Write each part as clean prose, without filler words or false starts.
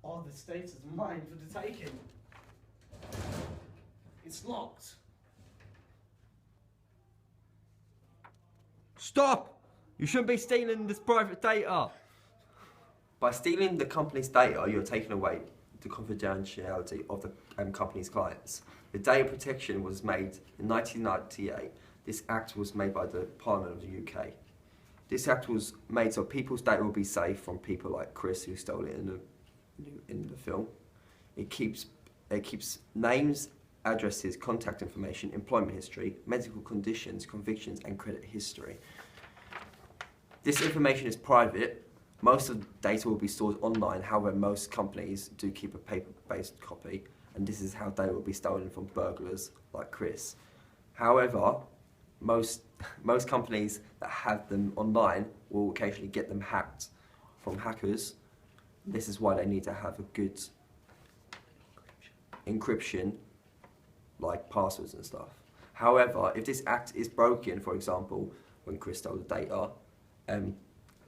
Oh, the state is mine for the taking. It's locked. Stop! You shouldn't be stealing this private data. By stealing the company's data, you're taking away the confidentiality of the company's clients. The data protection was made in 1998. This act was made by the Parliament of the UK. This act was made so people's data will be safe from people like Chris, who stole it in the film. It keeps names, addresses, contact information, employment history, medical conditions, convictions, and credit history. This information is private. Most of the data will be stored online. However, most companies do keep a paper-based copy, and this is how data will be stolen from burglars like Chris. However, most companies that have them online will occasionally get them hacked from hackers. This is why they need to have a good encryption, like passwords and stuff. However, if this act is broken, for example, when Chris stole the data,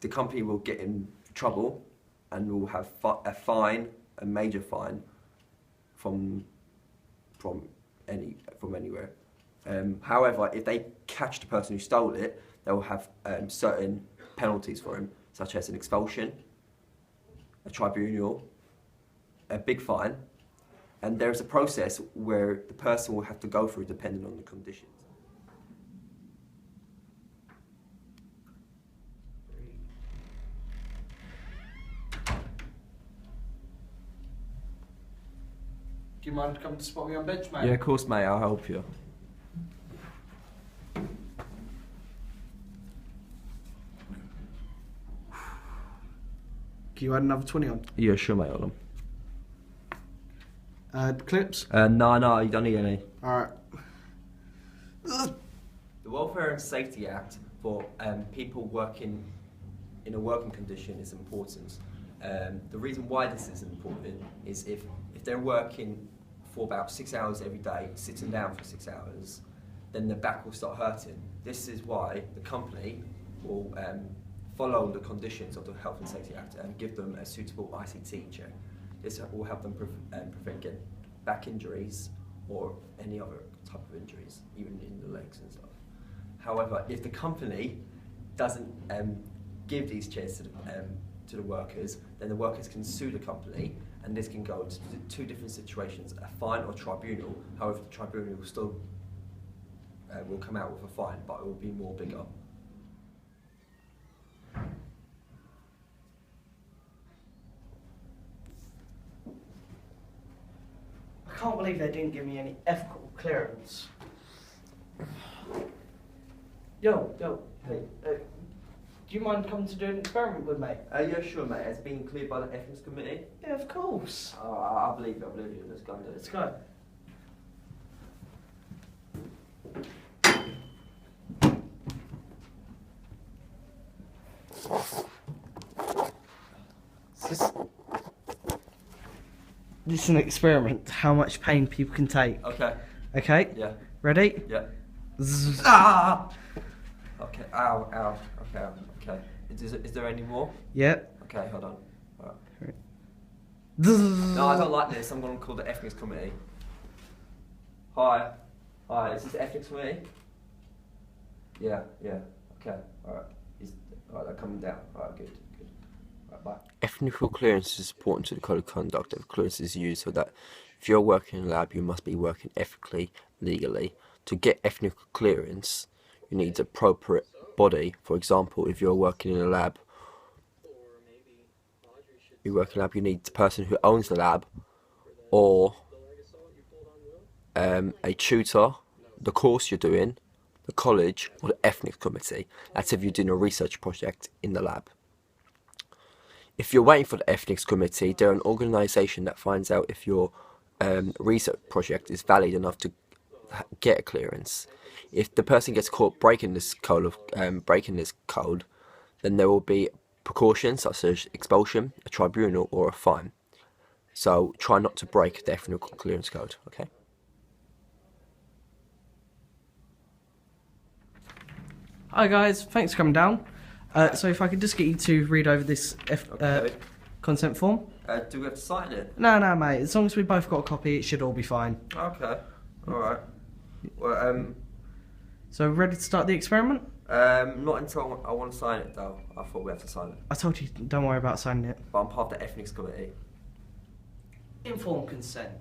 the company will get in trouble and will have a fine, a major fine, from anywhere. However, if they catch the person who stole it, they will have certain penalties for him, such as an expulsion, a tribunal, a big fine, and there's a process where the person will have to go through depending on the conditions. Do you mind coming to spot me on bench, mate? Yeah, of course, mate. I'll help you. Can you add another 20 on? Yeah, sure, mate. Hold on. Clips? No, you don't need any. Alright. The Welfare and Safety Act for people working in a working condition is important. The reason why this is important is if they're working for about 6 hours every day, sitting down for 6 hours, then their back will start hurting. This is why the company will follow the conditions of the Health and Safety Act and give them a suitable ICT check. This will help them prevent getting back injuries or any other type of injuries, even in the legs and stuff. However, if the company doesn't give these chairs to the workers, then the workers can sue the company, and this can go to two different situations: a fine or tribunal. However, the tribunal will still will come out with a fine, but it will be more bigger. I can't believe they didn't give me any ethical clearance. Yo, Hey. do you mind coming to do an experiment with me? Yeah, sure, mate. It's been cleared by the Ethics Committee. Yeah, of course. I believe you. Let's go and do it. Let's go. This is an experiment, how much pain people can take. Okay. Okay? Yeah. Ready? Yeah. Zzz. Ah! Okay. Ow. Okay. Is there any more? Yep. Okay, hold on. Right. Zzz. No, I don't like this. I'm going to call the Ethics Committee. Hi, is this the Ethics Committee? Yeah. Okay, alright. Alright, they're coming down. Alright, good. Right, bye. Ethical clearance is important to the code of conduct. If clearance is used so that if you're working in a lab, you must be working ethically, legally. To get ethical clearance, you need the appropriate body. For example, if you're working in a lab, you need the person who owns the lab, or a tutor, the course you're doing, the college, or the ethics committee. That's if you're doing a research project in the lab. If you're waiting for the ethics committee, they're an organisation that finds out if your research project is valid enough to get a clearance. If the person gets caught breaking this code, then there will be precautions such as expulsion, a tribunal, or a fine. So try not to break the ethical clearance code. Okay. Hi guys, thanks for coming down. So if I could just get you to read over this Consent form? Do we have to sign it? No, mate. As long as we both got a copy, it should all be fine. Okay. Alright. Well, So, ready to start the experiment? not until I want to sign it though. I thought we have to sign it. I told you, don't worry about signing it. But I'm part of the ethics committee. Informed consent.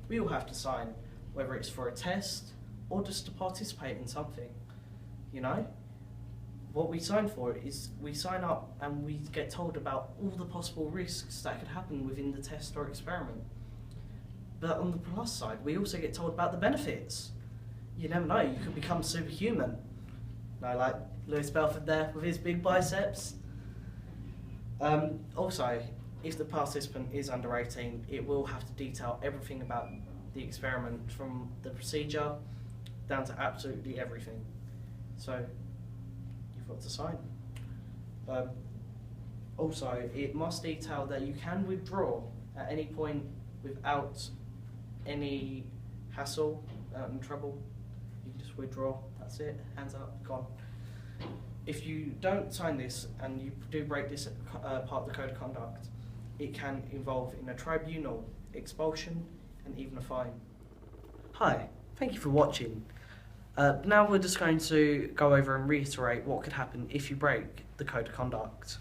We all have to sign, whether it's for a test or just to participate in something. You know? What we sign for is we sign up and we get told about all the possible risks that could happen within the test or experiment. But on the plus side, we also get told about the benefits. You never know, you could become superhuman. No, like Lewis Belford there with his big biceps. Also, if the participant is under 18, it will have to detail everything about the experiment, from the procedure down to absolutely everything. So, you've got to sign. Also, it must detail that you can withdraw at any point without any hassle and trouble. You can just withdraw, that's it, hands up, gone. If you don't sign this and you do break this part of the code of conduct, it can involve in a tribunal, expulsion, and even a fine. Hi, thank you for watching. Now we're just going to go over and reiterate what could happen if you break the code of conduct.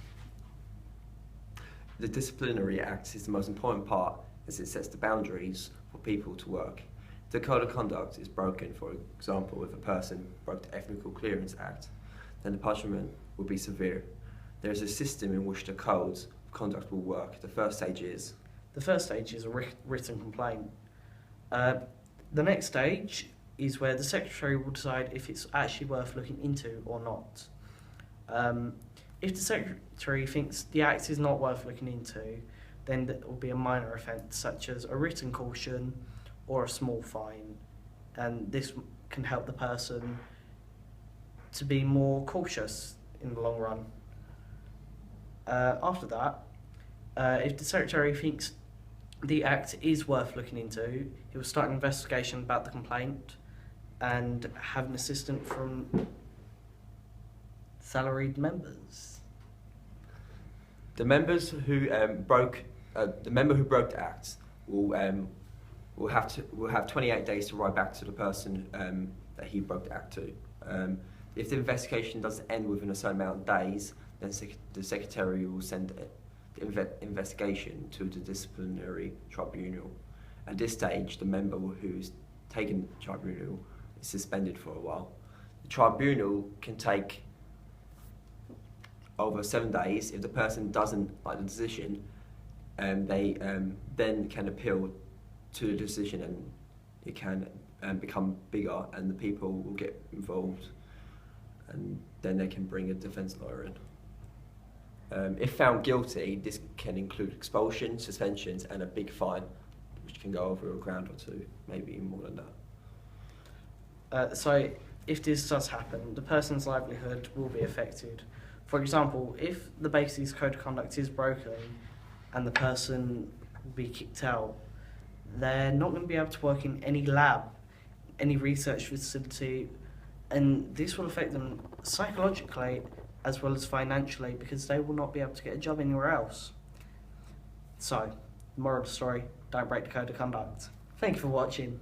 The disciplinary act is the most important part, as it sets the boundaries for people to work. If the code of conduct is broken, for example, if a person broke the Ethical Clearance Act, then the punishment will be severe. There is a system in which the codes of conduct will work. The first stage is a written complaint. The next stage is where the secretary will decide if it's actually worth looking into or not. If the secretary thinks the act is not worth looking into, then there will be a minor offence such as a written caution or a small fine, and this can help the person to be more cautious in the long run. After that, if the secretary thinks the act is worth looking into, he will start an investigation about the complaint and have an assistant from salaried members. the members who broke the member who broke the act will have 28 days to write back to the person that he broke the act to. If the investigation doesn't end within a certain amount of days, then the secretary will send the investigation to the disciplinary tribunal. At this stage, the member who's taken the tribunal is suspended for a while. The tribunal can take over 7 days. If the person doesn't like the decision, they then can appeal to the decision, and it can become bigger, and the people will get involved, and then they can bring a defence lawyer in. If found guilty, this can include expulsion, suspensions, and a big fine, which can go over £1,000 or two, maybe even more than that. So if this does happen, the person's livelihood will be affected. For example, if the Bases Code of Conduct is broken and the person will be kicked out, they're not going to be able to work in any lab, any research facility, and this will affect them psychologically as well as financially, because they will not be able to get a job anywhere else. So, the moral of the story, don't break the code of conduct. Thank you for watching.